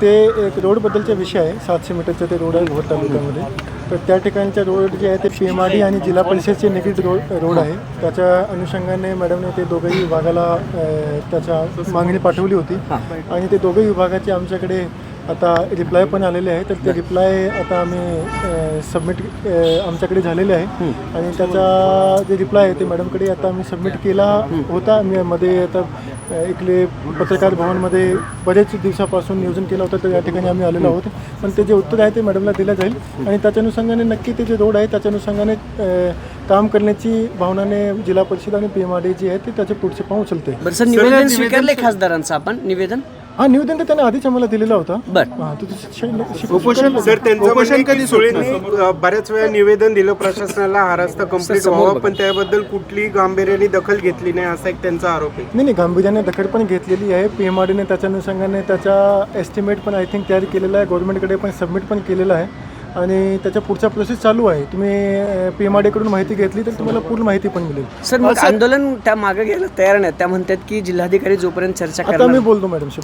ते एक रोडबद्दलचा विषय आहे. 700 मीटरचा ते रोड आहे भोर तालुक्यामध्ये. तर त्या ठिकाणचा रोड जे आहे ते PMRD आणि जिल्हा परिषदचे निगडीत रोड आहे. त्याच्या अनुषंगाने मॅडमने ते दोघंही विभागाला त्याच्या मागणी पाठवली होती आणि ते दोघंही विभागाचे आमच्याकडे आता रिप्लाय पण आलेले आहे. तर ते रिप्लाय आता आम्ही सबमिट आमच्याकडे झालेले आहे आणि त्याचा जे रिप्लाय आहे ते मॅडमकडे आता आम्ही सबमिट केला होता. मी मध्ये आता इकडे पत्रकार भवनमध्ये बरेच दिवसापासून नियोजन केलं होतं, तर या ठिकाणी आम्ही आलेलो आहोत. पण ते जे उत्तर आहे ते मॅडमला दिलं जाईल आणि त्याच्या अनुषंगाने नक्की ते जे रोड आहे त्याच्या अनुषंगाने काम करण्याची भावनाने जिल्हा परिषद आणि PMRD जी आहे ते त्याचे पुढचे पाऊल उचलते. बरं सर, निवेदन स्वीकारले खासदारांचं आपण निवेदन? हा, निवेदन तर त्यांनी आधीच आम्हाला दिलेला होता. उपोषण सर त्यांचं कधी सुळेंनी बऱ्याच वेळा निवेदन दिलं प्रशासनाला हा रस्ता कंप्लीट व्हावा, पण त्याबद्दल कुठली गांभीर्याने दखल घेतली नाही असा एक त्यांचा आरोप आहे. नाही, गांभीर्याने दखल पण घेतलेली आहे. PMRDने त्याच्या अनुषंगाने त्याचा एस्टिमेट पण आय थिंक तयार केलेला आहे, गव्हर्नमेंटकडे पण सबमिट पण केलेला आहे आणि त्याच्या पुढचा प्रोसेस चालू आहे. तुम्ही PMRD कडून माहिती घेतली तर तुम्हाला पूर्ण माहिती पण मिळेल. सर, मग आंदोलन त्या मागे घ्यायला तयार नाही. त्या म्हणतात की जिल्हाधिकारी जोपर्यंत चर्चा आता करणार मी बोलतो मॅडमशी.